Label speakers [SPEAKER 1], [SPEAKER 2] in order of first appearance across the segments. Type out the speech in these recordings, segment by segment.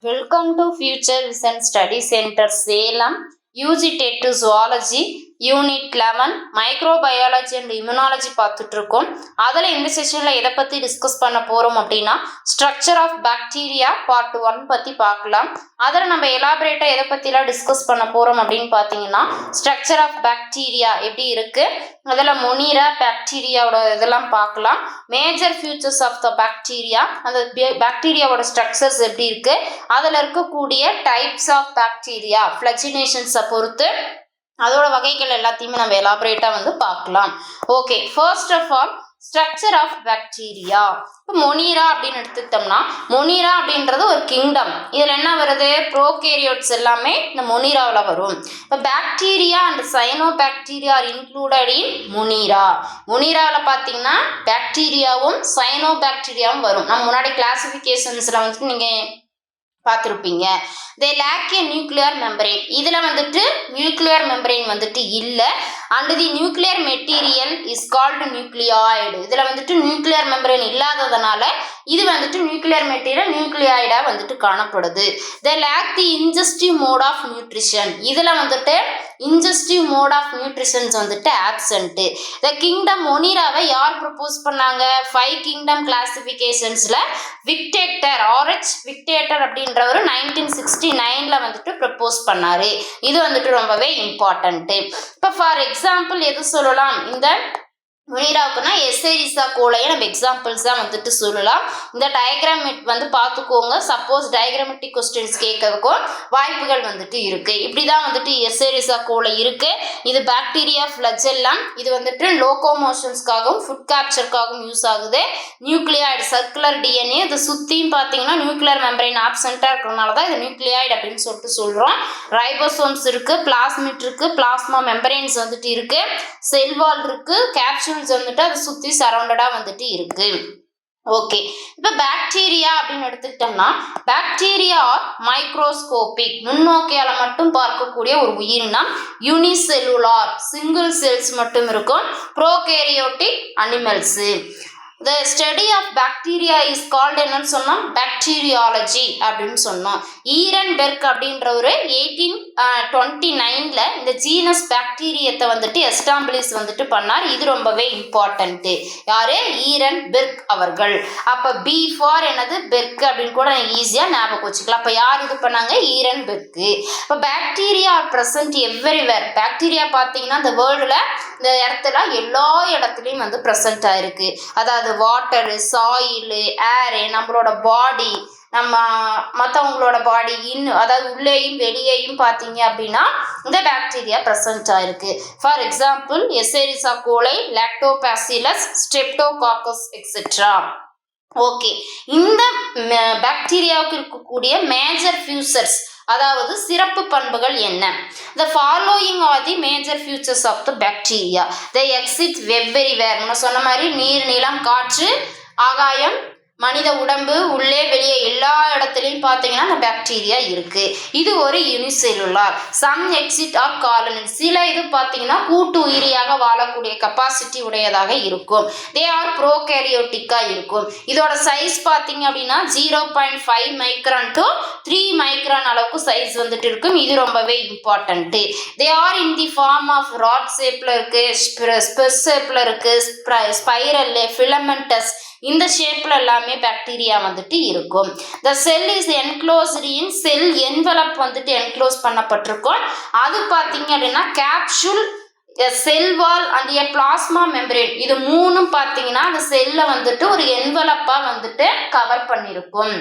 [SPEAKER 1] Welcome to Future Vision Study Center Salem. UG TET to Zoology Unit 11 Microbiology and Immunology பார்த்துட்டு இருக்கோம். அதில் இந்த செஷனில் எதை பற்றி டிஸ்கஸ் பண்ண போகிறோம் அப்படின்னா ஸ்ட்ரக்சர் ஆஃப் பாக்டீரியா பார்ட் 1 பற்றி பார்க்கலாம். அதில் நம்ம எலாபரேட்டாக எதை பற்றிலாம் டிஸ்கஸ் பண்ண போகிறோம் அப்படின்னு பார்த்தீங்கன்னா ஸ்ட்ரக்சர் ஆஃப் பாக்டீரியா எப்படி இருக்குது, அதில் மொனீரா பாக்டீரியாவோட இதெல்லாம் பார்க்கலாம். Major futures of the bacteria, அந்த பாக்டீரியாவோட ஸ்ட்ரக்சர்ஸ் எப்படி இருக்குது, அதில் இருக்கக்கூடிய டைப்ஸ் ஆஃப் பாக்டீரியா ஃப்ளஜினேஷன்ஸை பொறுத்து அதோட வகைகள் எல்லாத்தையுமே நம்ம எலாபரேட்டாக பார்க்கலாம். Okay, first of all structure of bacteria. இப்போ மொனீரா அப்படின்னு எடுத்துக்கிட்டோம்னா மொனீரா அப்படின்றது ஒரு கிங்டம். இதில் என்ன வருது, ப்ரோகேரியோட்ஸ் எல்லாமே இந்த மொனீராவில் வரும். இப்போ bacteria and cyanobacteria are included in Monera. மொனீராவில் பார்த்தீங்கன்னா பாக்டீரியாவும் சைனோ பாக்டீரியாவும் வரும். நம்ம முன்னாடி கிளாசிஃபிகேஷன்ஸில் நீங்கள் பார்த்துருப்பீங்க. They lack a nuclear membrane. இதில் நியூக்ளியர் மெம்பரேன் இல்லை. And the nuclear material is called nucleoid. இதில் நியூக்ளியர் மெம்பரேன் இல்லாததுனால இது நியூக்ளியர் மெட்டீரியல் நியூக்ளியாய்டாக காணப்படுது. They lack the ingestive mode of nutrition. இதில் ingestive mode of nutritions absent. The kingdom மொனீராவை யார் ப்ரப்போஸ் பண்ணாங்க? 5 கிங்டம் கிளாசிஃபிகேஷன்ஸில் விக்டேட்டர் ஆர்ஹெச் விக்டேட்டர் அப்படின்றவர் 1969ல் ப்ரப்போஸ் பண்ணாரு. இது ரொம்பவே இம்பார்ட்டன்ட்டு. இப்போ ஃபார் எக்ஸாம்பிள் எது சொல்லலாம், இந்த மொனீராவுக்குன்னா எசேரிசா கோலையை நம்ம எக்ஸாம்பிள்ஸ் தான் சொல்லலாம். இந்த டயக்ராம் பார்த்துக்கோங்க. சப்போஸ் டயக்ராமெட்டிக் கொஸ்டின்ஸ் கேட்கறதுக்கும் வாய்ப்புகள் இருக்கு. இப்படி தான் எசேரிசா கோலை இருக்கு. இது பாக்டீரியா ஃப்ளஜெல்லாம். இது லோகோமோஷன்ஸ்க்காகவும் ஃபுட் கேப்சருக்காகவும் யூஸ் ஆகுது. Nucleoid circular DNA. இது சுற்றியும் பார்த்தீங்கன்னா நியூக்ளியர் மெம்பரைன் ஆப்சென்ட்டாக இருக்கிறதுனால தான் இது நியூக்ளியாய்டு அப்படின்னு சொல்கிறோம். ரைபோசோம்ஸ் இருக்கு, பிளாஸ்மிட் இருக்கு, பிளாஸ்மா மெம்பரைன்ஸ் இருக்கு, செல்வால் இருக்கு, கேப்சூல் அதை சுற்றி சரௌண்டடாக இருக்கு. ஓகே, இப்போ பாக்டீரியா அப்படின்னு எடுத்துக்கிட்டோம்னா பாக்டீரியா மைக்ரோஸ்கோபிக், நுண்ணோக்கியால மட்டும் பார்க்கக்கூடிய ஒரு உயிரினம். யூனிசெல்லுலார், சிங்கிள் செல்ஸ் மட்டும் இருக்கும். Prokaryotic animals. The study of bacteria is called என்னன்னு சொன்னோம், பாக்டீரியாலஜி அப்படின்னு சொன்னோம். ஈரன்பெர்க் அப்படின்றவர் 1829ல் இந்த ஜீனஸ் பாக்டீரியத்தை எஸ்டாப்ளிஷ் பண்ணார். இது ரொம்பவே இம்பார்ட்டன்ட்டு. யாரு? ஈரன்பெர்க் அவர்கள். அப்போ பி ஃபார் என்னது, பெர்க் அப்படின்னு கூட ஈஸியாக ஞாபகம் வச்சுக்கலாம். அப்போ யார் இது பண்ணாங்க? ஈரன்பெர்க். இப்போ bacteria are present everywhere. Bacteria பார்த்தீங்கன்னா இந்த வேர்ல்டில் இந்த இடத்துல எல்லா இடத்துலையும் ப்ரெசன்ட் ஆயிருக்கு. அதாவது வாட்டரு, சாயிலு, ஏரு, நம்மளோட பாடி, நம்ம மற்றவங்களோட பாடி அதாவது உள்ளேயும் வெளியேயும் பார்த்தீங்க அப்படின்னா இந்த பாக்டீரியா ப்ரெசன்ட் ஆயிருக்கு. ஃபார் எக்ஸாம்பிள் எசேரிசா கோலை, லாக்டோபாசிலஸ், ஸ்ட்ரெப்டோகாக்கஸ் எக்ஸெட்ரா. ஓகே, இந்த பாக்டீரியாவுக்கு இருக்கக்கூடிய மேஜர் ஃபியூச்சர்ஸ், அதாவது சிறப்பு பண்புகள் என்ன? The following are the major features of the bacteria. They exist everywhere. நம்ம சொன்ன மாதிரி நீர், நிலம், காற்று, ஆகாயம், மனித உடம்பு, உள்ளே வெளியே எல்லா இடத்துலையும் பார்த்தீங்கன்னா அந்த பாக்டீரியா இருக்கு. இது ஒரு unicellular. Some exit of colony. சில இது பார்த்தீங்கன்னா கூட்டு உயிரியாக வாழக்கூடிய கெப்பாசிட்டி உடையதாக இருக்கும். தே ஆர் ப்ரோகேரியோட்டிக்கா இருக்கும். இதோட சைஸ் பார்த்தீங்க அப்படின்னா 0.5 மைக்ரான் டு 3 மைக்ரான் அளவுக்கு சைஸ் இருக்கும். இது ரொம்பவே important. They are in the form of rod ஷேப்ல இருக்கு, ஸ்பெஸ் ஷேப்ல இருக்கு, ஸ்பைரல், ஃபிலமெண்டஸ், இந்த ஷேப்ல எல்லாமே பாக்டீரியா இருக்கும். The cell is enclosed in cell envelope enclose பண்ணப்பட்டிருக்கும். அது பார்த்தீங்க அப்படின்னா capsule, cell wall and a plasma membrane. இது மூணும் பார்த்தீங்கன்னா அந்த செல்லை ஒரு என்வலப்பா கவர் பண்ணியிருக்கும்.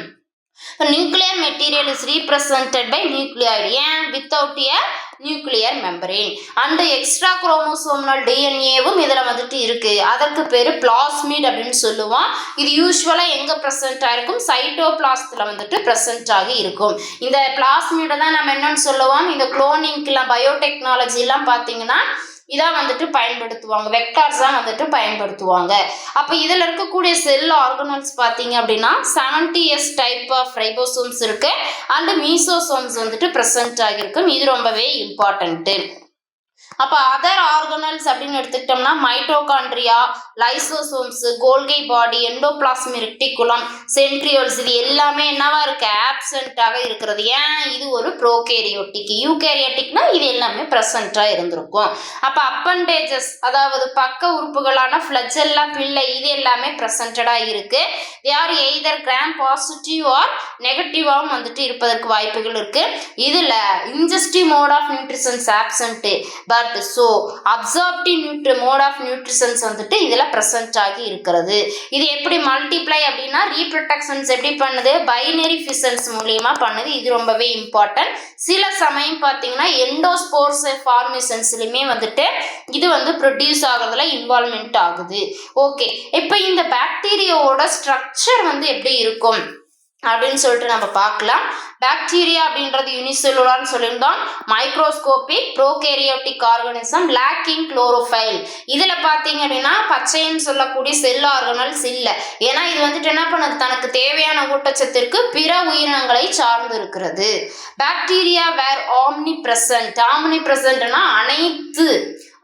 [SPEAKER 1] Nuclear material is represented by nucleoid. ஏன்? Without a nuclear membrane. And extra chromosomal டிஎன்ஏவும் இதில் இருக்கு. அதற்கு பேர் பிளாஸ்மிட் அப்படின்னு சொல்லுவோம். இது யூஸ்வலாக எங்கே ப்ரெசென்ட் ஆகிருக்கும்? சைட்டோபிளாஸ்த்தில் ப்ரெசென்ட் ஆகி இருக்கும். இந்த பிளாஸ்மிடை தான் நம்ம என்னன்னு சொல்லுவோம், இந்த குளோனிங்க்கெல்லாம் பயோடெக்னாலஜிலாம் பார்த்தீங்கன்னா இதான் பயன்படுத்துவாங்க. வெக்டார்ஸ் தான் பயன்படுத்துவாங்க. அப்போ இதில் இருக்கக்கூடிய செல் ஆர்கனல்ஸ் பார்த்தீங்க அப்படின்னா 70s டைப் ஆஃப் ரைபோசோம்ஸ் இருக்கு அண்ட் மீசோசோம்ஸ் ப்ரெசென்ட் ஆகியிருக்கும். இது ரொம்பவே இம்பார்ட்டன்ட்டு. அப்ப அதர் ஆர்கனல்ஸ் அப்படின்னு எடுத்துக்கிட்டோம்னா மைட்டோகாண்ட்ரியா, லைசோசோம்ஸ், கோல்கை பாடி, எண்டோபிளாஸ்மிக் ரெட்டிகுலம், சென்ட்ரியோல்ஸ் இது எல்லாமே என்னவா இருக்கு? ஆப்சென்ட்டாக இருக்கிறது. ஏன்? இது ஒரு ப்ரோகேரியோட்டிக். யூகேரியோட்டிக்னா இது எல்லாமே பிரசன்டா இருந்திருக்கும். அப்ப அப்பண்டேஜஸ் அதாவது பக்க உறுப்புகளான ஃபிளஜெல்லா, பிள்ளை இது எல்லாமே பிரசன்டடா இருக்கு. They are either gram positive or நெகட்டிவாகவும் வந்துட்டு இருப்பதற்கு வாய்ப்புகள் இருக்கு. இதுல ingestive mode of nutritions absent, but so absorptive mode of nutritions வந்துட்டு இதுல பிரசன்ட் ஆகி இருக்கிறது. இது எப்படி மல்டிப்ளை அப்படின்னா ரீப்ரொடக்ஷன்ஸ் எப்படி பண்ணுது? பைனரி ஃபிஷன்ஸ் மூலியமா பண்ணுது. இது ரொம்பவே இம்பார்ட்டன்ட். சில சமயம் பார்த்தீங்கன்னா எண்டோஸ்போர்ஸ் ஃபார்மேஷன்ஸ்லையுமே வந்துட்டு இது வந்து ப்ரொடியூஸ் ஆகுறதுல இன்வால்மெண்ட் ஆகுது. ஓகே, இப்போ இந்த பாக்டீரியாவோட ஸ்ட்ரக்சர் வந்து எப்படி இருக்கும் அப்படின்னு சொல்லிட்டு நம்ம பார்க்கலாம். பாக்டீரியா அப்படின்றது யூனிசெல்லுலார்னு சொல்லியிருந்தோம். Microscopic prokaryotic organism lacking chlorophyll. இதுல பாத்தீங்க அப்படின்னா பச்சைன்னு சொல்லக்கூடிய செல் ஆர்கனல்ஸ் இல்லை. ஏன்னா இது வந்துட்டு என்ன பண்ணுது? தனக்கு தேவையான ஊட்டச்சத்திற்கு பிற உயிரினங்களை சார்ந்து இருக்கிறது. பாக்டீரியா வேர் ஆம்னி பிரசன்ட். ஆம்னி பிரசன்ட்னா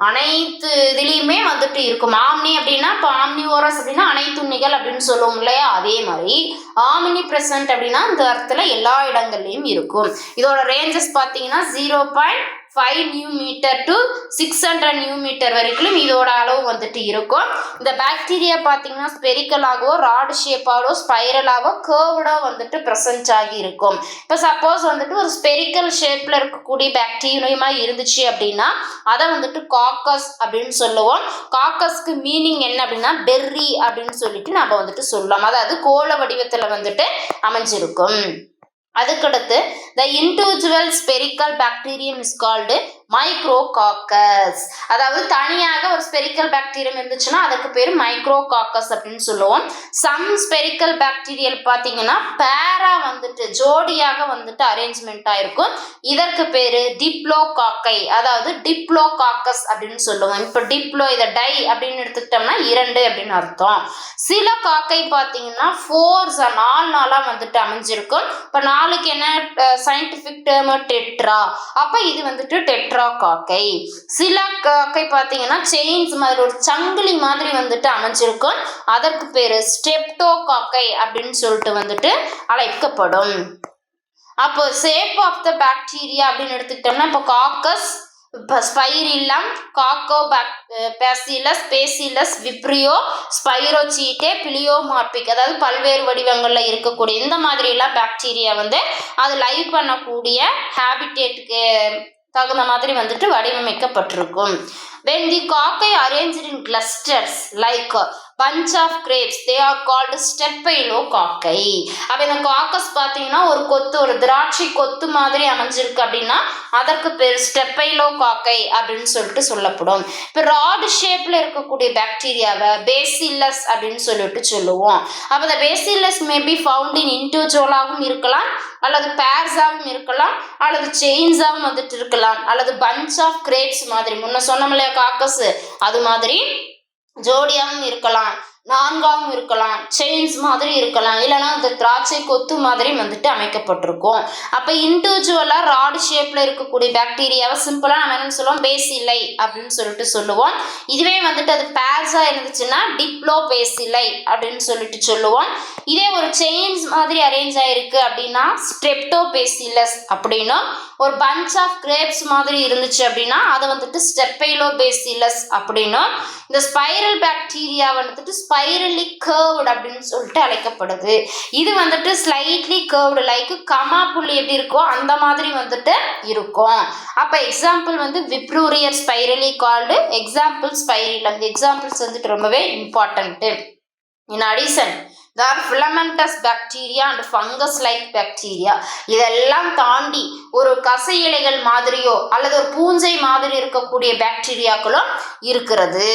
[SPEAKER 1] அனைத்து இதுலேயுமே வந்துட்டு இருக்கும். ஆம்னி அப்படின்னா இப்போ ஆம்னிவோரஸ் அப்படின்னா அனைத்துண்ணிகள் அப்படின்னு சொல்லுவோம் இல்லையா? அதே மாதிரி ஆம்னி பிரசன்ட் அப்படின்னா இந்த இடத்துல எல்லா இடங்கள்லையும் இருக்கும். இதோட ரேஞ்சஸ் பார்த்தீங்கன்னா 0.5 நியூமீட்டர் டு 600 நியூமீட்டர் வரைக்கும் இதோட அளவு வந்துட்டு இருக்கும். இந்த பாக்டீரியா பார்த்தீங்கன்னா ஸ்பெரிக்கலாகவோ, ராடு ஷேப்பாகவோ, ஸ்பைரலாகவோ, கர்வ்டோ வந்துட்டு ப்ரெசன்ட் ஆகி இருக்கும். இப்போ சப்போஸ் வந்துட்டு ஒரு ஸ்பெரிக்கல் ஷேப்ல இருக்கக்கூடிய பாக்டீரியா இருந்துச்சு அப்படின்னா அதை வந்துட்டு காக்கஸ் அப்படின்னு சொல்லுவோம். காக்கஸ்க்கு மீனிங் என்ன அப்படின்னா பெர்ரி அப்படின்னு சொல்லிட்டு நம்ம வந்துட்டு சொல்லலாம். அதாவது கோள வடிவத்துல வந்துட்டு அமைஞ்சிருக்கும். அதுக்கடுத்து the individual spherical bacterium is called மைக்ரோகாக்கஸ். அதாவது தனியாக ஒரு ஸ்பெரிக்கல் பாக்டீரியம் இருந்துச்சுன்னா அதுக்கு பேர் மைக்ரோகாக்கஸ் அப்படின்னு சொல்லுவோம். சம் ஸ்பெரிக்கல் பாக்டீரியல் பார்த்தீங்கன்னா பேரா வந்துட்டு ஜோடியாக வந்துட்டு அரேஞ்ச்மெண்ட் ஆயிருக்கும். இதற்கு பேரு டிப்ளோகாக்கை, அதாவது டிப்ளோகாக்கஸ் அப்படின்னு சொல்லுவோம். இப்போ டிப்ளோ இதை டை அப்படின்னு எடுத்துக்கிட்டோம்னா 2 அப்படின்னு அர்த்தம். சில காக்கை பார்த்தீங்கன்னா 4 நாளா வந்துட்டு அமைஞ்சிருக்கும். இப்போ 4க்கு என்ன சயின்டிபிக் டேர்ம்? டெட்ரா. அப்ப இது வந்துட்டு டெட்ரா காக்கை. சில காக்கை பார்த்தீங்கன்னா செயின்ஸ் மாதிரி ஒரு சங்கிலி மாதிரி வந்துட்டு அமைஞ்சிருக்கும். அதற்கு பேரு ஸ்டெப்டோ காக்கை அப்படின்னு சொல்லிட்டு வந்துட்டு அழைக்கப்படும். அப்போ ஷேப் ஆஃப் த பாக்டீரியா அப்படின்னு எடுத்துக்கிட்டோம்னா இப்போ coccus, spirillum, coccobacillus, bacillus, vibrio, spirochaete, pleomorphic, அதாவது பல்வேறு வடிவங்கள்ல இருக்கக்கூடிய இந்த மாதிரி எல்லாம் பாக்டீரியா வந்து அது லைவ் பண்ணக்கூடிய ஹேபிடேட்டுக்கு தகுந்த மாதிரி வந்துட்டு வடிவமைக்கப்பட்டிருக்கும். When the cocci arranged in clusters like bunch of grapes, they are called ஸ்டெப்பைலோகாக்கை. அப்ப இந்த காக்கஸ் பார்த்தீங்கன்னா ஒரு திராட்சை கொத்து மாதிரி அமைஞ்சிருக்கு அப்படின்னா அதற்கு பேர் ஸ்டெப்பைலோகாக்கை அப்படின்னு சொல்லிட்டு சொல்லப்படும். இப்போ ராடு ஷேப்ல இருக்கக்கூடிய பாக்டீரியாவை பேசில்லஸ் அப்படின்னு சொல்லிட்டு சொல்லுவோம். அப்ப இந்த பேசில்லஸ் மேபி ஃபவுண்ட் இன் இண்டிவிஜுவலாகவும் இருக்கலாம், அல்லது பேர்ஸாகவும் இருக்கலாம், அல்லது செயின்ஸாகவும் வந்துட்டு இருக்கலாம், அல்லது பஞ்ச் ஆஃப் கிரேப்ஸ் மாதிரி முன்ன சொன்னோம் இல்லையா காக்கஸ், அது மாதிரி ஜோடியாகவும் இருக்கலாம், 4ஆகவும் இருக்கலாம், செயின்ஸ் மாதிரி இருக்கலாம், இல்லைன்னா அந்த திராட்சை கொத்து மாதிரி வந்துட்டு அமைக்கப்பட்டிருக்கும். அப்போ இண்டிவிஜுவலா ராடு ஷேப்ல இருக்கக்கூடிய பாக்டீரியாவை சிம்பிளா நம்ம என்ன சொல்லுவோம்? பேசில்லை அப்படின்னு சொல்லிட்டு சொல்லுவோம். இதுவே வந்துட்டு அது பேர்ஸா இருந்துச்சுன்னா டிப்ளோ பேசில்லை அப்படின்னு சொல்லிட்டு சொல்லுவோம். இதே ஒரு செயின்ஸ் மாதிரி அரேஞ்ச் ஆயிருக்கு அப்படின்னா ஸ்டெப்டோ பேசிலஸ் அப்படின்னும், ஒரு பஞ்ச் ஆஃப் கிரேப்ஸ் மாதிரி இருந்துச்சு அப்படின்னா அதை வந்துட்டு ஸ்டெப்பைலோ பேசிலஸ் அப்படின்னும், இந்த ஸ்பைரல் பாக்டீரியா வந்துட்டு ஸ்பைரலி கர்வ்டு அப்படின்னு சொல்லிட்டு அழைக்கப்படுது. இது வந்துட்டு ஸ்லைட்லி கர்வ்டு லைக் கமா புள்ளி எப்படி இருக்கோ அந்த மாதிரி வந்துட்டு இருக்கும். அப்ப எக்ஸாம்பிள் வந்து விப்ரூரியர் ஸ்பைரலி கால்டு, எக்ஸாம்பிள் ஸ்பைரிலம். எக்ஸாம்பிள்ஸ் வந்துட்டு ரொம்பவே important. In addition there are filamentous bacteria and fungus like bacteria. இதெல்லாம் தாண்டி ஒரு கசை இலைகள் மாதிரியோ அல்லது ஒரு பூஞ்சை மாதிரி இருக்கக்கூடிய பாக்டீரியாக்களும் இருக்கிறது.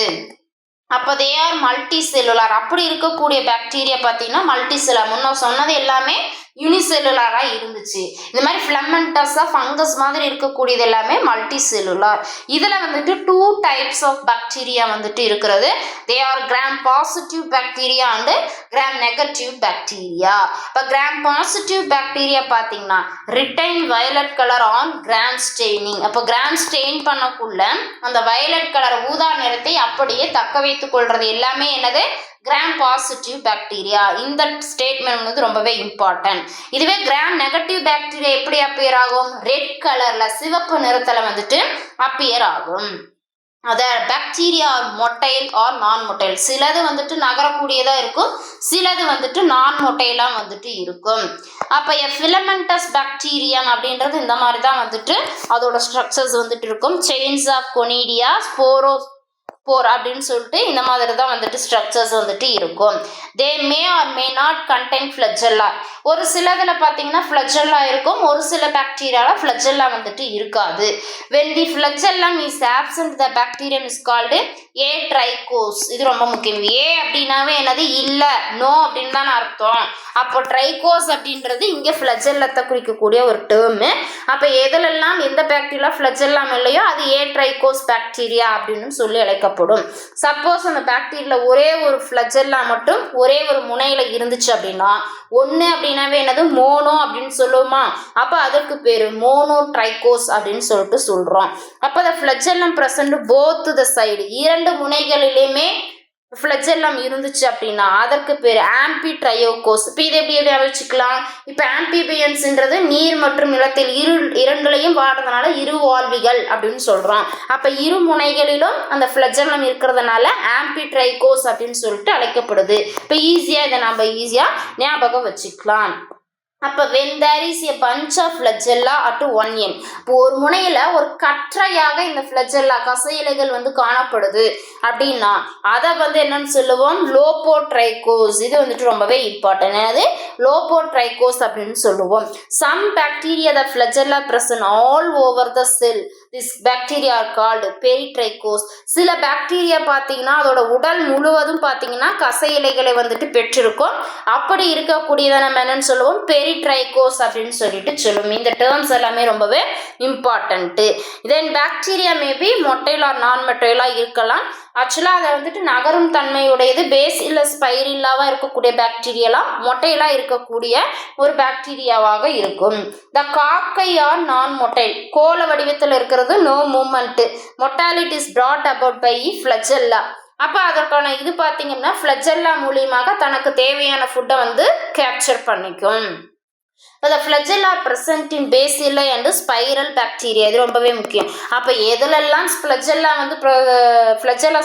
[SPEAKER 1] அப்போ தே ஆர் மல்டி செல்லுலார். அப்படி இருக்கக்கூடிய பாக்டீரியா பார்த்தீங்கன்னா மல்டி செல்லுலார். முன்ன சொன்னது எல்லாமே யூனிசெல்லுலாரா இருந்துச்சு. இந்த மாதிரி ஃபிலமெண்டஸா ஃபங்கஸ் மாதிரி இருக்கக்கூடியது எல்லாமே மல்டி செல்லுலார். இதுல வந்துட்டு 2 டைப்ஸ் ஆஃப் பாக்டீரியா வந்துட்டு இருக்கிறது. They are gram positive bacteria and gram negative bacteria. இப்போ கிராம் பாசிட்டிவ் பாக்டீரியா பார்த்தீங்கன்னா retain violet colour on gram staining. அப்போ கிராம் ஸ்டெயின் பண்ணக்குள்ள அந்த வயலட் கலர் ஊதா நிறத்தை அப்படியே தக்க வைத்துக் கொள்றது எல்லாமே என்னது கிராம் பாசிட்டிவ் பாக்டீரியா. இந்த ஸ்டேட்மெண்ட் வந்து ரொம்பவே இம்பார்ட்டன்ட். இதுவே கிராம் நெகட்டிவ் பாக்டீரியா எப்படி அப்பியர் ஆகும்? ரெட் கலர்ல சிவப்பு நிறத்துல வந்துட்டு அப்பியர் ஆகும். அத bacteria motile or non motile. சிலது வந்துட்டு நகரக்கூடியதா இருக்கும், சிலது வந்துட்டு நான் மொட்டைலாம் வந்துட்டு இருக்கும். அப்ப ஃபிலமெண்டஸ் பாக்டீரியம் அப்படின்றது இந்த மாதிரி தான் வந்துட்டு அதோட ஸ்ட்ரக்சர்ஸ் வந்துட்டு இருக்கும். செயின்ஸ் ஆஃப் கொனிடியா, ஸ்போர் அப்படின்னு சொல்லிட்டு இந்த மாதிரி தான் வந்துட்டு ஸ்ட்ரக்சர்ஸ் வந்துட்டு இருக்கும். They may or may not contain flagella. ஒரு சிலதுல பார்த்தீங்கன்னா ஃபிளஜெல்லா இருக்கும், ஒரு சில பாக்டீரியால ஃபிளஜெல்லா வந்துட்டு இருக்காது. when the flagellum is absent the bacterium is called ஏட்ரைகோஸ். இது ரொம்ப முக்கியம். ஏ அப்படின்னாவே என்னது? இல்ல, நோ அப்படின்னு தான் அர்த்தம். அப்போ ட்ரைகோஸ் அப்படின்றது இங்க ஃபிளஜெல்லத்தை குறிக்கக்கூடிய ஒரு டேர்மு. அப்ப எதுலெல்லாம் எந்த பாக்டீரியா ஃபிளஜெல்லாம் இல்லையோ அது ஏட்ரைகோஸ் பாக்டீரியா அப்படின்னு சொல்லி அழைக்கப்படும். சப்போஸ் அந்த பாக்டீரியா ஒரே ஒரு ஃபிளஜெல்லா மட்டும் ஒரே ஒரு முனையில இருந்துச்சு அப்படின்னா ஒன்று அப்படின்னாவே என்னது? மோனோ அப்படின்னு சொல்லுவோமா? அப்போ அதற்கு பேர் மோனோ ட்ரைகோஸ் அப்படின்னு சொல்லிட்டு சொல்கிறோம். அப்போ அந்த ஃபிளஜெல்லம் ப்ரெசன்ட் போத் த சைடு, இரண்டு முனைகளிலுமே ஃபிளஜெல்லம் இருந்துச்சு அப்படின்னா அதற்கு பேர் ஆம்பி ட்ரையோகோஸ். இப்போ இதை எப்படி வச்சுக்கலாம்? இப்போ ஆம்பிபியன்ஸ்ன்றது நீர் மற்றும் நிலத்தில் இரண்டுலையும் வாடுறதுனால இருவாழ்விகள் அப்படின்னு சொல்கிறோம். அப்போ இரு முனைகளிலும் அந்த ஃபிளஜெல்லம் இருக்கிறதுனால ஆம்பி ட்ரைகோஸ் அப்படின்னு சொல்லிட்டு அழைக்கப்படுது. இப்போ ஈஸியாக இதை நம்ம ஞாபகம் வச்சுக்கலாம். அப்போ when there is a bunch of flagella at one end, இப்போ ஒரு முனையில் ஒரு கற்றையாக இந்த ஃபிளஜெல்லா கசையிலைகள் வந்து காணப்படுது அப்படின்னா அதை வந்து என்னன்னு சொல்லுவோம்? லோபோட்ரைகோஸ். இது வந்துட்டு ரொம்பவே இம்பார்ட்டன்ட். அது லோபோட்ரைகோஸ் அப்படின்னு சொல்லுவோம். Some bacteria the flagella present all over the cell, this bacteria are called peritrichous. சில பாக்டீரியா பார்த்தீங்கன்னா அதோட உடல் முழுவதும் பார்த்தீங்கன்னா கசையிலைகளை வந்துட்டு பெற்றிருக்கும். அப்படி இருக்கக்கூடியதை நம்ம என்னன்னு சொல்லுவோம்? பெரிட்ரைகோஸ் அப்படின்னு சொல்லிட்டு சொல்லுவோம். இந்த டேர்ம்ஸ் எல்லாமே ரொம்பவே important. Then bacteria maybe motile or நான் மொட்டைலாக இருக்கலாம். ஆக்சுவலாக அதை வந்துட்டு நகரும் தன்மையுடையது. பேஸ் இல்லை ஸ்பைரில்லாவாக இருக்கக்கூடிய பாக்டீரியாலாம் மொட்டைலாக இருக்கக்கூடிய ஒரு பாக்டீரியாவாக இருக்கும். த காக்கை ஆர் நான் மொட்டைல், கோல வடிவத்தில் இருக்கிறது, no movement. Motility is brought about by flagella. அப்போ அதற்கான இது பார்த்தீங்கன்னா ஃபிளஜெல்லா மூலியமாக தனக்கு தேவையான ஃபுட்டை வந்து கேப்சர் பண்ணிக்கும். இப்போ the flagella are present in bacilli and spiral bacteria. இது ரொம்பவே முக்கியம். அப்போ எதுலெல்லாம் ஃபிளஜெல்லா வந்து ஃபிளஜெல்லா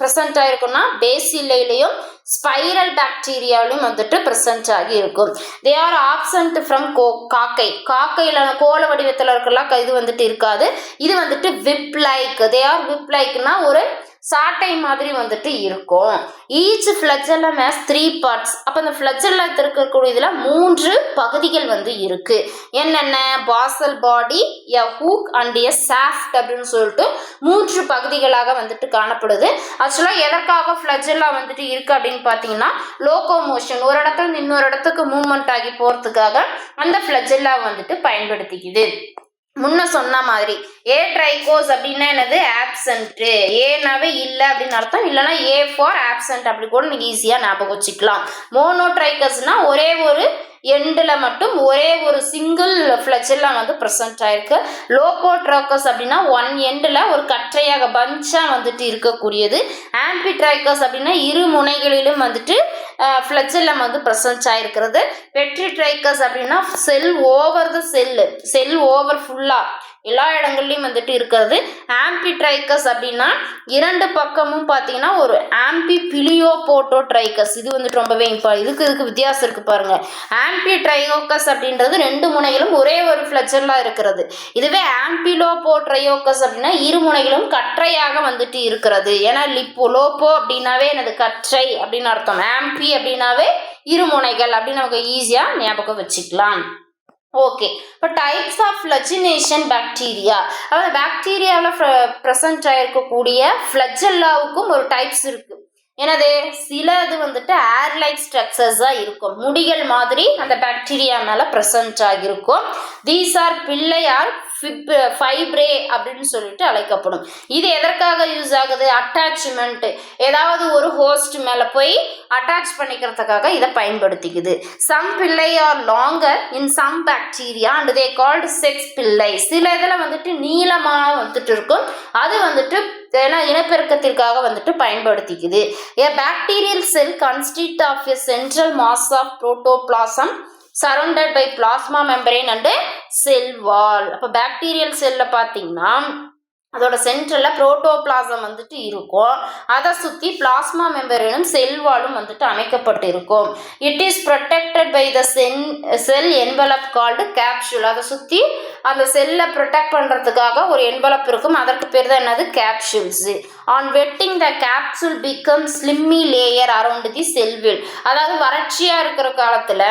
[SPEAKER 1] ப்ரெசென்ட் ஆகிருக்குன்னா பேசிலையிலையும் ஸ்பைரல் பாக்டீரியாவிலையும் வந்துட்டு ப்ரெசென்ட் ஆகி இருக்கும். தே ஆர் ஆப்சன்ட் ஃப்ரம் காக்கை. காக்கையில் கோல வடிவத்தில் இருக்கலாம், இது வந்துட்டு இருக்காது. இது வந்துட்டு whip like. They are whip லைக்னா ஒரு சாட்டை மாதிரி வந்துட்டு இருக்கும். Each flagellum has 3 parts. அப்போ அந்த ஃபிளஜெல்லத்தில் இருக்கக்கூடியதுல 3 பகுதிகள் வந்து இருக்கு. என்னென்ன? Basal body, a hook and a shaft அப்படின்னு சொல்லிட்டு 3 பகுதிகளாக வந்துட்டு காணப்படுது. ஆக்சுவலாக எதற்காக ஃபிளஜெல்லா வந்துட்டு இருக்கு அப்படின்னு பார்த்தீங்கன்னா லோகோமோஷன், ஒரு இடத்துல இன்னொரு இடத்துக்கு மூவ்மெண்ட் ஆகி போகிறதுக்காக அந்த ஃபிளஜெல்லா வந்துட்டு பயன்படுத்திக்குது. முன்ன சொன்ன மாதிரி ஏட்ரைகோஸ் அப்படின்னா என்னது? ஆப்சன்ட்டு. ஏனாவே இல்லை அப்படின்னு அர்த்தம், இல்லைனா ஏ ஃபார் ஆப்சன்ட் அப்படி கூட நீங்கள் ஈஸியாக ஞாபகம் வச்சுக்கலாம். மோனோட்ரைகஸ்னா ஒரே ஒரு எண்டில் மட்டும் ஒரே ஒரு சிங்கிள் ஃபிளஜெல்லா வந்து ப்ரெசென்ட் ஆயிருக்கு. லோபோட்ரைகஸ் அப்படின்னா ஒன் எண்டில் ஒரு கற்றையாக பஞ்சாக வந்துட்டு இருக்கக்கூடியது. ஆம்பிட்ரைகஸ் அப்படின்னா இரு முனைகளிலும் வந்துட்டு ஃபிளஜெல்லம் வந்து ப்ரெசென்ட் ஆயிருக்கிறது. பெட்ரிட்ரைகஸ் அப்படின்னா செல் ஓவர் த செல் ஓவர் ஃபுல்லாக எல்லா இடங்கள்லையும் வந்துட்டு இருக்கிறது. ஆம்பிட்ரைகஸ் அப்படின்னா இரண்டு பக்கமும் பார்த்தீங்கன்னா ஒரு ஆம்பி பிலியோபோட்டோட்ரைகஸ். இது வந்துட்டு ரொம்பவே இதுக்கு வித்தியாசம் இருக்கு பாருங்க. ஆம்பிட்ரையோகஸ் அப்படின்றது 2 முனைகளும் ஒரே ஒரு ஃபிளஜெல்லா இருக்கிறது. இதுவே ஆம்பிலோபோட்ரையோகஸ் அப்படின்னா இரு முனைகளும் கற்றையாக வந்துட்டு இருக்கிறது. ஏன்னா லோபோ அப்படின்னாவே எனது கற்றை அப்படின்னு அர்த்தம். ஆம்பி அப்படின்னாவே இருமுனைகள் அப்படின்னு நமக்கு ஈஸியாக ஞாபகம் வச்சுக்கலாம். ஓகே, இப்போ டைப்ஸ் ஆஃப் ஃப்ளஜினேஷன் பாக்டீரியா. அதாவது பாக்டீரியாவில் ப்ரெசென்ட் ஆகிருக்கக்கூடிய ஃப்ளஜெல்லாவுக்கும் ஒரு டைப்ஸ் இருக்குது. எனது சிலது வந்துட்டு ஏர் லைக் ஸ்ட்ரக்சர்ஸாக இருக்கும், முடிகள் மாதிரி அந்த பாக்டீரியா மேலே ப்ரெசன்ட் ஆகியிருக்கும். தீஸ் ஆர் பிள்ளை ஆர் ஃபைப்ரே அப்படின்னு சொல்லிட்டு அழைக்கப்படும். இது எதற்காக யூஸ் ஆகுது? அட்டாச்மெண்ட், ஏதாவது ஒரு ஹோஸ்ட் மேலே போய் அட்டாச் பண்ணிக்கிறதுக்காக இதை பயன்படுத்திக்குது. Some pili are longer in some bacteria and they called sex pili. சில இதில் வந்துட்டு நீளமாக வந்துட்டு இருக்கும், அது வந்துட்டு இனப்பெருக்கத்திற்காக வந்துட்டு பயன்படுத்திக்குது. A bacterial cell consists of a central mass of protoplasm surrounded by plasma membrane and cell wall. அப்போ பாக்டீரியல் செல்ல பார்த்தீங்கன்னா அதோட சென்ட்ரலில் புரோட்டோபிளாசம் வந்துட்டு இருக்கும், அதை சுற்றி பிளாஸ்மா மெம்பரேனும் செல் வாலும் வந்துட்டு அமைக்கப்பட்டு இருக்கும். It is protected by the cell envelope called capsule. அதை சுற்றி அந்த செல்லை ப்ரொடெக்ட் பண்ணுறதுக்காக ஒரு என்வலப் இருக்கும், அதற்கு பேர் தான் என்னது? Capsules. On wetting the capsule become slimy layer around the செல்வில். அதாவது வறட்சியாக இருக்கிற காலத்தில்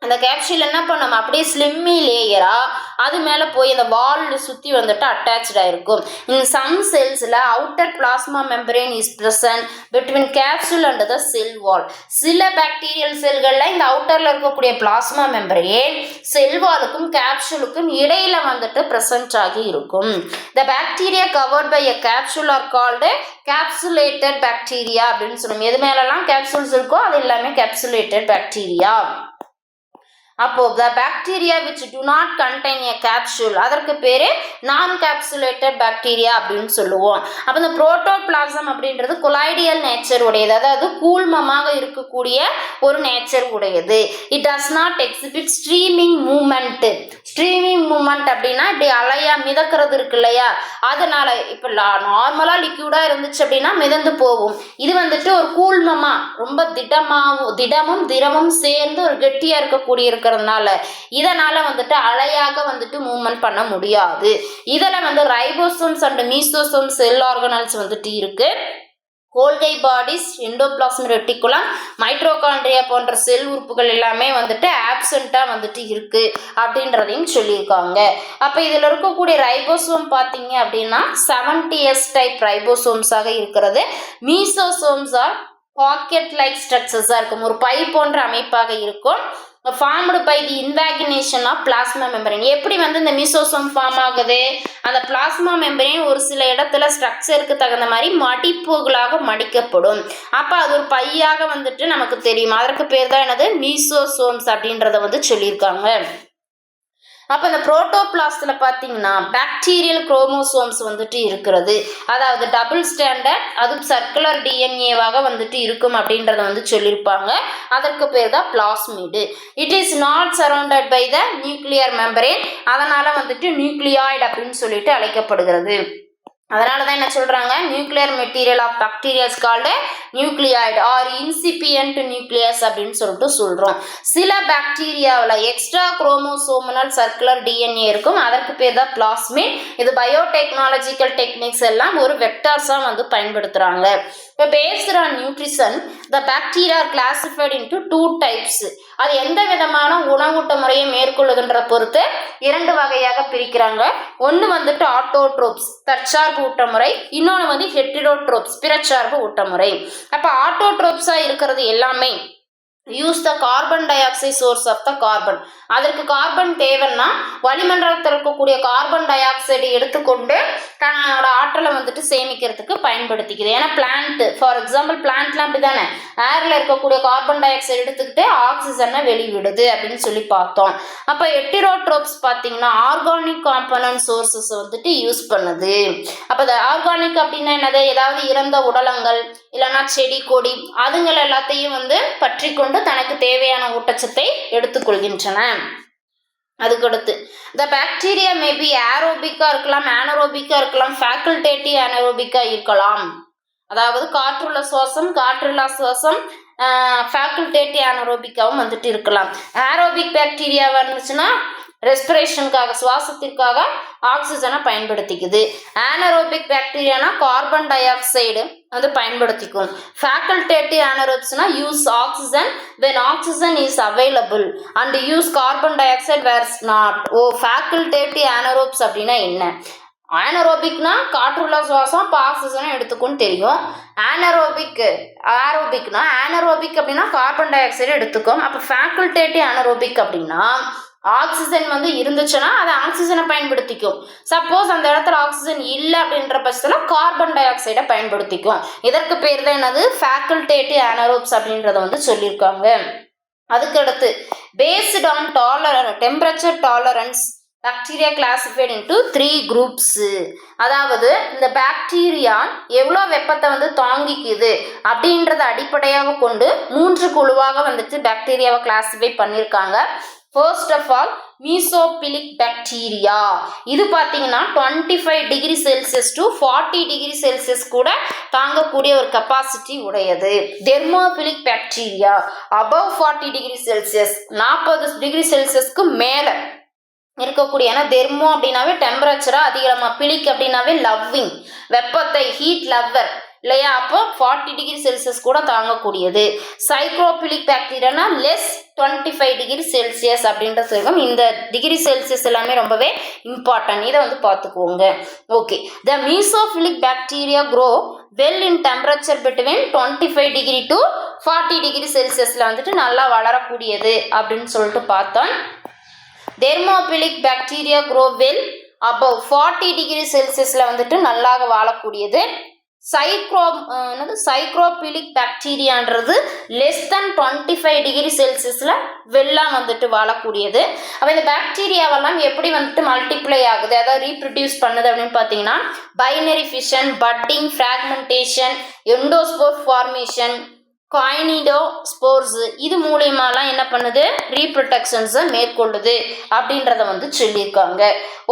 [SPEAKER 1] அந்த கேப்சூல் என்ன பண்ணும், அப்படியே ஸ்லிம்மி லேயராக அது மேலே போய் அந்த வால் சுற்றி வந்துட்டு அட்டாச்சாக இருக்கும். இன் சம் செல்ஸில் outer plasma membrane is present between capsule and the cell wall. சில பாக்டீரியல் செல்களில் இந்த அவுட்டரில் இருக்கக்கூடிய பிளாஸ்மா மெம்பரேன் செல் வாலுக்கும் கேப்சூலுக்கும் இடையில வந்துட்டு ப்ரெசன்ட் ஆகி இருக்கும். The bacteria covered by a capsule are called capsulated bacteria அப்படின்னு சொல்லுவோம். எது மேலெல்லாம் கேப்சூல்ஸ் இருக்கோ அது எல்லாமே கேப்சுலேட்டட் பாக்டீரியா. அப்போ த bacteria which to not contain a capsule, அதற்கு பேர் நான் கேப்சுலேட்டட் பாக்டீரியா அப்படின்னு சொல்லுவோம். அப்போ இந்த புரோட்டோபிளாசம் அப்படின்றது கொலாய்டியல் நேச்சர் உடையது, அதாவது கூழ்மமாக இருக்கக்கூடிய ஒரு நேச்சர் உடையது. It does not exhibit streaming movement. Streaming movement அப்படின்னா இப்படி அலையா மிதக்கிறது இருக்கு இல்லையா, அதனால இப்போ நார்மலாக லிக்யூடாக இருந்துச்சு அப்படின்னா மிதந்து போகும். இது வந்துட்டு ஒரு கூழ்மமாக ரொம்ப திடமும் திரமும் சேர்ந்து ஒரு கெட்டியாக இருக்கக்கூடிய இதனால வந்துட்டு அலையாக வந்துட்டு மூவ்மெண்ட் பண்ண முடியாது. இதில் வந்து ரைபோசோம்ஸ் அண்ட் மீசோசோம் செல் ஆர்கனல்ஸ் வந்துட்டு இருக்கு. கோல்கை பாடிஸ், எண்டோபிளாஸ்மிக் ரெட்டிகுலம், மைட்ரோகாண்ட்ரியா போன்ற செல் உறுப்புகள் எல்லாமே வந்துட்டு ஆப்சண்ட்டாக வந்துட்டு இருக்கு அப்படின்றதையும் சொல்லியிருக்காங்க. அப்போ இதில் இருக்கக்கூடிய ரைபோசோம் பார்த்தீங்க அப்படின்னா 70S டைப் ரைபோசோம்ஸாக இருக்கிறது. மீசோசோம்ஸ் ஆர் பாக்கெட் லைக் ஸ்ட்ரக்சர்ஸாக இருக்கும், ஒரு பை போன்ற அமைப்பாக இருக்கும். Formed by the invagination of plasma membrane. எப்படி வந்து இந்த மீசோசோம் ஃபார்ம் ஆகுது, அந்த பிளாஸ்மா மெம்பரேன் ஒரு சில இடத்துல ஸ்ட்ரக்சருக்கு தகுந்த மாதிரி மடிப்புகளாக மடிக்கப்படும். அப்போ அது ஒரு பையாக வந்துட்டு நமக்கு தெரியும், அதற்கு பேர் தான் என்னது? மீசோசோம்ஸ் அப்படின்றத வந்து சொல்லியிருக்காங்க. அப்போ இந்த புரோட்டோபிளாஸ்டில் பார்த்தீங்கன்னா பாக்டீரியல் குரோமோசோம்ஸ் வந்துட்டு இருக்கிறது, அதாவது டபுள் ஸ்டாண்டர்ட், அது சர்க்குலர் டிஎன்ஏவாக வந்துட்டு இருக்கும் அப்படின்றத வந்து சொல்லியிருப்பாங்க. அதற்கு பேர் தான் plasmid. It is not surrounded by the nuclear membrane, அதனால் வந்துட்டு நியூக்ளியாய்டு அப்படின்னு சொல்லிட்டு அழைக்கப்படுகிறது. அதனால தான் என்ன சொல்கிறாங்க, nuclear material of bacterias called nucleoid or incipient nucleus அப்படின்னு சொல்லிட்டு சொல்கிறோம். சில பாக்டீரியாவில் எக்ஸ்ட்ரா குரோமோசோமனல் சர்க்குலர் டிஎன்ஏ இருக்கும், அதற்கு பேர் தான் பிளாஸ்மிட். இது பயோடெக்னாலஜிக்கல் டெக்னிக்ஸ் எல்லாம் ஒரு வெக்டார்ஸாக வந்து பயன்படுத்துகிறாங்க. இப்போ based on nutrition the bacteria R classified into 2 types. அது எந்த விதமான உணவூட்ட முறையை மேற்கொள்ளுதுன்ற பொறுத்து 2 வகையாக பிரிக்கிறாங்க. ஒன்று வந்துட்டு ஆட்டோட்ரோப்ஸ், தற்சார்பு ஊட்டமுறை, இன்னொன்று வந்து ஹெட்டிரோட்ரோப்ஸ், பிறச்சார்பு ஊட்டமுறை. அப்போ ஆட்டோட்ரோப்ஸாக இருக்கிறது எல்லாமே use the carbon dioxide source of the carbon. அதற்கு கார்பன் தேவைன்னா வளிமண்டலத்தில் இருக்கக்கூடிய கார்பன் டை ஆக்சைடு எடுத்துக்கொண்டு தன்னோட ஆற்றலை வந்துட்டு சேமிக்கிறதுக்கு பயன்படுத்திக்குது. ஏன்னா பிளான்ட், ஃபார் எக்ஸாம்பிள் பிளான்ட்லாம் அப்படி தானே, ஏரில் இருக்கக்கூடிய கார்பன் டை ஆக்சைடு எடுத்துக்கிட்டு ஆக்சிஜனை வெளிவிடுது அப்படின்னு சொல்லி பார்த்தோம். அப்போ ஹெட்டிரோட்ரோப்ஸ் பார்த்தீங்கன்னா ஆர்கானிக் காம்பனன்ட் சோர்ஸஸ் வந்துட்டு யூஸ் பண்ணுது. அப்போ இந்த ஆர்கானிக் அப்படின்னா என்னது, ஏதாவது இறந்த உடலங்கள் இல்லைன்னா செடி கொடி அதுங்கள் எல்லாத்தையும் வந்து பற்றி கொண்டு தனக்கு தேவையான ஊட்டச்சத்தை எடுத்துக்கொள்கின்றன. அதுக்கடுத்து த பாக்டீரியா மேபி ஏரோபிக்காக இருக்கலாம், ஆனரோபிக்காக இருக்கலாம், ஃபேக்கல்டேட்டிவ் ஆனரோபிக்காக இருக்கலாம். அதாவது காற்றுள்ள சுவாசம், காற்றில்லா சுவாசம், ஃபேக்கல்டேட்டிவ் ஆனரோபிக்காவும் வந்துட்டு இருக்கலாம். ஏரோபிக் பாக்டீரியாவாக இருந்துச்சுன்னா ரெஸ்பிரேஷனுக்காக, சுவாசத்திற்காக ஆக்சிஜனை பயன்படுத்திக்குது. ஆனரோபிக் பாக்டீரியானா கார்பன் டை ஆக்சைடு வந்து பயன்படுத்திக்கும். ஃபேக்கல்டேட்டிவ் ஆனரோப்ஸ்னா use oxygen when oxygen is available and use carbon dioxide where not. Facultative ஆனரோப்ஸ் அப்படின்னா என்ன, ஆனரோபிக்னா காற்றுள்ள சுவாசம், அப்போ ஆக்சிஜனை எடுத்துக்கும்னு தெரியும். ஆரோபிக்னா ஆனரோபிக் அப்படின்னா கார்பன் டை ஆக்சைடு எடுத்துக்கும். அப்போ ஃபேக்கல்டேட்டிவ் ஆனரோபிக் அப்படின்னா ஆக்சிஜன் வந்து இருந்துச்சுன்னா அதை ஆக்சிஜனை பயன்படுத்திக்கும். சப்போஸ் அந்த இடத்துல ஆக்சிஜன் இல்லை அப்படின்ற பட்சத்தில் கார்பன் டை ஆக்சைடை பயன்படுத்திக்கும். இதற்கு பேர் தான் என்னது ஃபேக்கல்டேட்டிவ் ஆனரோப்ஸ் அப்படின்றத வந்து சொல்லியிருக்காங்க. அதுக்கடுத்து based on temperature tolerance bacteria classified into 3 groups. அதாவது இந்த பாக்டீரியா எவ்வளோ வெப்பத்தை வந்து தாங்கிக்குது அப்படின்றத அடிப்படையாக கொண்டு 3 குழுவாக வந்துட்டு பாக்டீரியாவை கிளாசிஃபை பண்ணியிருக்காங்க. First of all mesophilic bacteria. இது பார்த்தீங்கன்னா 25 degree Celsius to 40 degree Celsius கூட தாங்கக்கூடிய ஒரு கெப்பாசிட்டி உடையது. Thermophilic bacteria above 40 degree Celsius, 40 degree செல்சியஸ்க்கு மேலே இருக்கக்கூடிய, ஏன்னா தெர்மோ அப்படின்னாவே டெம்பரேச்சரா அதிகமா, பிலிக் அப்படின்னாவே லவ்விங், வெப்பத்தை, ஹீட் லவ்வர் இல்லையா, அப்போ 40 டிகிரி செல்சியஸ் கூட தாங்கக்கூடியது. சைக்ரோபிலிக் பாக்டீரியானா லெஸ் 25 டிகிரி செல்சியஸ் அப்படின்றது இருக்கும். இந்த டிகிரி செல்சியஸ் எல்லாமே ரொம்பவே இம்பார்ட்டன்ட், இதை வந்து பார்த்துக்குவோங்க. Okay, the mesophilic bacteria grow well in temperature between 25 degree to 40 degree செல்சியஸில் வந்துட்டு நல்லா வளரக்கூடியது அப்படின்னு சொல்லிட்டு பார்த்தோம். Thermophilic bacteria grow well above 40 degree செல்சியஸில் வந்துட்டு நல்லாக வாழக்கூடியது. சைக்ரோபிலிக் பாக்டீரியான்றது லெஸ் தென் 25 டிகிரி செல்சியஸில் வெள்ளம் வந்துட்டு வாழக்கூடியது. அப்போ இந்த பாக்டீரியாவெல்லாம் எப்படி வந்துட்டு மல்டிப்ளை ஆகுது, அதாவது ரீப்ரொடியூஸ் பண்ணுது அப்படின்னு பார்த்தீங்கன்னா binary fission, budding, fragmentation, endospore formation, conidiospores, இது மூலியமாலாம் என்ன பண்ணுது, ரீப்ரொடக்ஷன்ஸை மேற்கொள்ளுது அப்படின்றத வந்து சொல்லியிருக்காங்க.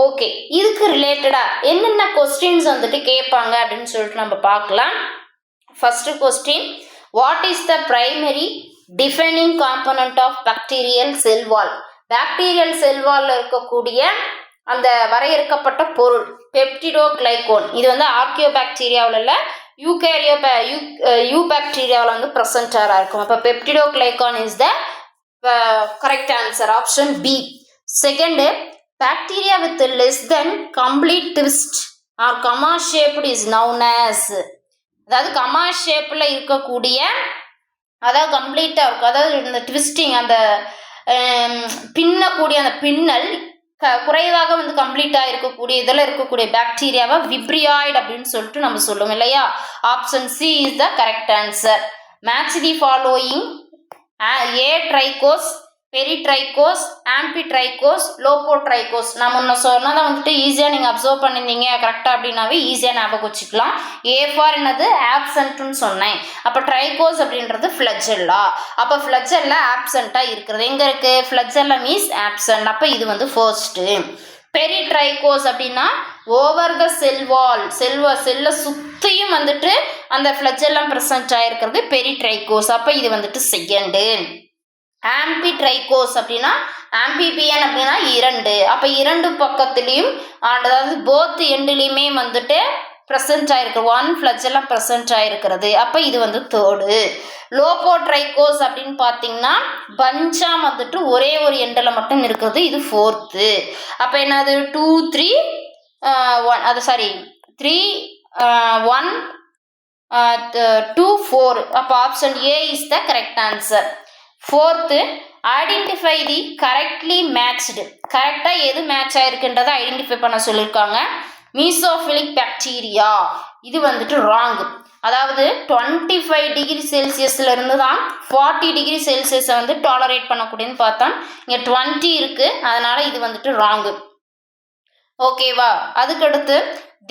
[SPEAKER 1] ஓகே, இதுக்கு ரிலேட்டடாக என்னென்ன கொஸ்டின்ஸ் வந்துட்டு கேட்பாங்க அப்படின்னு சொல்லிட்டு நம்ம பார்க்கலாம். First question, what is the primary defining component of bacterial cell wall? Bacterial cell வால்ல இருக்கக்கூடிய அந்த வரையறுக்கப்பட்ட பொருள் பெப்டிடோகிளைகோன். இது வந்து ஆர்கியோபாக்டீரியாவில் இல்லை, யூபாக்டீரியாவில் வந்து ப்ரெசென்டாக இருக்கும். அப்போ peptidoglycan is the correct answer, option B. Second, bacteria with less than complete twist or comma shaped is known as. அதாவது கமா ஷேப்பில் இருக்கக்கூடிய, அதாவது கம்ப்ளீட்டாக இருக்கும், அதாவது இந்த ட்விஸ்டிங், அந்த பின்னக்கூடிய அந்த பின்னல் குறைவாக வந்து கம்ப்ளீட்டாக இருக்கக்கூடிய இதில் இருக்கக்கூடிய பாக்டீரியாவை விப்ரியாய்டு அப்படின்னு சொல்லிட்டு நம்ம சொல்லுவோம் இல்லையா. Option C is the correct answer. Match the following: atrichous, peritrichous, amphitrichous, lophotrichous. நான் முன்ன சொன்னதை வந்துட்டு ஈஸியாக நீங்கள் அப்சர்வ் பண்ணியிருந்தீங்க கரெக்டாக அப்படின்னாவே ஈஸியாக ஞாபகம் வச்சுக்கலாம். ஏ ஃபார் என்னது, ஆப்சன்ட்னு சொன்னேன். அப்போ ட்ரைகோஸ் அப்படின்றது ஃப்ளஜெல்லா. அப்போ ஃப்ளஜெல்லா ஆப்சண்ட்டாக இருக்கிறது எங்கே இருக்குது, ஃப்ளஜெல்லா மீன்ஸ் ஆப்சன்ட். அப்போ இது வந்து ஃபர்ஸ்ட்டு. பெரிட்ரைகோஸ் அப்படின்னா ஓவர் த செல்வால், செல்லை சுற்றியும் வந்துட்டு அந்த ஃப்ளஜெல்லாம் ப்ரெசன்ட் ஆகிருக்கிறது பெரிட்ரைகோஸ். அப்போ இது வந்துட்டு செகண்டு. ஆம்பிட்ரைகோஸ் அப்படின்னா ஆம்பிபியன் அப்படின்னா 2. அப்போ 2 பக்கத்துலேயும், அதாவது போத் எண்டுலேயுமே வந்துட்டு ப்ரெசன்ட் ஆகிருக்கு, 1 ஃப்ளஜெல்லாம் ப்ரெசன்ட் ஆகிருக்கிறது. அப்போ இது வந்து தேர்டு. லோபோட்ரைகோஸ் அப்படின்னு பார்த்தீங்கன்னா பஞ்சாக வந்துட்டு ஒரே ஒரு எண்டில் மட்டும் இருக்கிறது, இது ஃபோர்த்து. அப்போ என்னது 2 3 1, அது சாரி 3 1 2 4. அப்போ option A is the correct answer. Fourth, identify the correctly matched. கரெக்டாக எது மேட்ச் ஆகிருக்குன்றதை ஐடென்டிஃபை பண்ண சொல்லியிருக்காங்க. மீசோஃபிலிக் பாக்டீரியா இது வந்துட்டு ராங். அதாவது 25 டிகிரி செல்சியஸ்ல இருந்து தான் 40 டிகிரி செல்சியஸை வந்து டாலரேட் பண்ணக்கூடியன்னு பார்த்தோம். இங்கே 20 இருக்குது, அதனால இது வந்துட்டு ராங்கு. ஓகேவா. அதுக்கடுத்து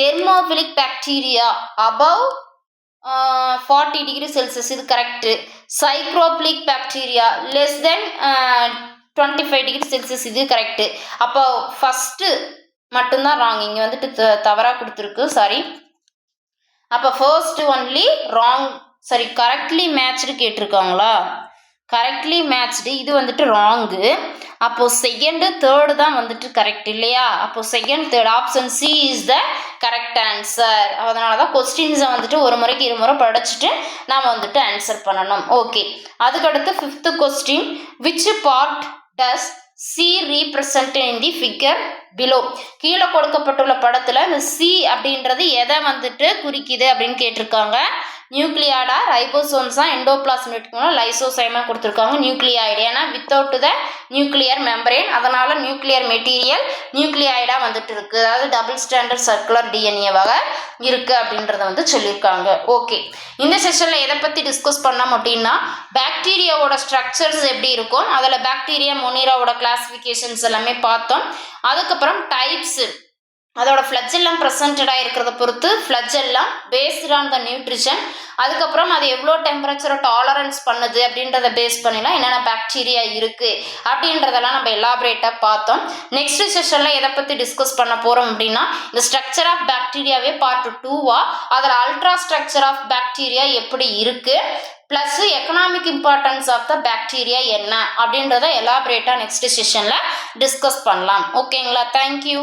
[SPEAKER 1] thermophilic bacteria above 40 degree Celsius, இது correct. Psychrophilic bacteria less than 25 degree Celsius, இது கரெக்டு. அப்போ ஃபஸ்ட்டு மட்டும்தான் ராங், இங்கே வந்துட்டு தவறாக கொடுத்துருக்கு, சாரி. அப்போ ஃபர்ஸ்ட் ஒன்லி ராங், சரி கரெக்ட்லி மேட்ச்டு கேட்டிருக்காங்களா, கரெக்ட்லி மேட்ச்டு இது வந்துட்டு ராங்கு. அப்போது செகண்டு தேர்டு தான் வந்துட்டு கரெக்ட் இல்லையா. அப்போது second third option C is the correct answer. அதனால தான் கொஸ்டின்ஸை வந்துட்டு ஒரு முறைக்கு 2 முறை படிச்சுட்டு நாம் வந்துட்டு ஆன்சர் பண்ணணும். ஓகே, அதுக்கடுத்து 5th question, which part does C represent in the figure below. கீழே கொடுக்கப்பட்டுள்ள படத்தில் இந்த சி அப்படின்றது எதை வந்துட்டு குறிக்குது அப்படின்னு கேட்டிருக்காங்க. நியூக்ளியாடா, ரைபோசோம்ஸா, எண்டோபிளாஸ்மிக் லைசோசைமா கொடுத்துருக்காங்க. நியூக்ளியாய்டு, ஏன்னா வித்தவுட் த நியூக்ளியர் மெம்பரேன், அதனால நியூக்ளியர் மெட்டீரியல் நியூக்ளியாய்டா வந்துட்டு இருக்கு. அதாவது டபுள் ஸ்டாண்டர்ட் சர்க்குலர் டிஎன்ஏவாக இருக்கு அப்படின்றத வந்து சொல்லியிருக்காங்க. ஓகே, இந்த செஷன்ல எதை பத்தி டிஸ்கஸ் பண்ணோம் அப்படின்னா பாக்டீரியாவோட ஸ்ட்ரக்சர்ஸ் எப்படி இருக்கும், அதில் பாக்டீரியா மொனீராவோட கிளாசிஃபிகேஷன்ஸ் எல்லாமே பார்த்தோம். அதுக்கப்புறம் டைப்ஸ், அதோட ஃப்ளஜெல்லாம் ப்ரெசன்டடாக இருக்கிறத பொறுத்து ஃப்ளஜெல்லாம் பேஸ்ட் ஆன் த நியூட்ரிஷன், அதுக்கப்புறம் அது எவ்வளோ டெம்பரேச்சரை டாலரன்ஸ் பண்ணுது அப்படின்றத பேஸ் பண்ணிலாம் என்னென்ன பாக்டீரியா இருக்குது அப்படின்றதெல்லாம் நம்ம எலாபரேட்டாக பார்த்தோம். நெக்ஸ்ட் செஷனில் எதை பற்றி டிஸ்கஸ் பண்ண போகிறோம் அப்படின்னா இந்த ஸ்ட்ரக்சர் ஆஃப் பாக்டீரியாவே பார்ட் 2வா, அதில் அல்ட்ரா ஸ்ட்ரக்சர் ஆஃப் பாக்டீரியா எப்படி இருக்குது, plus economic importance of the bacteria என்ன அப்படின்றத எலாபரேட்டாக நெக்ஸ்ட் செஷனில் டிஸ்கஸ் பண்ணலாம். ஓகேங்களா? தேங்க்யூ.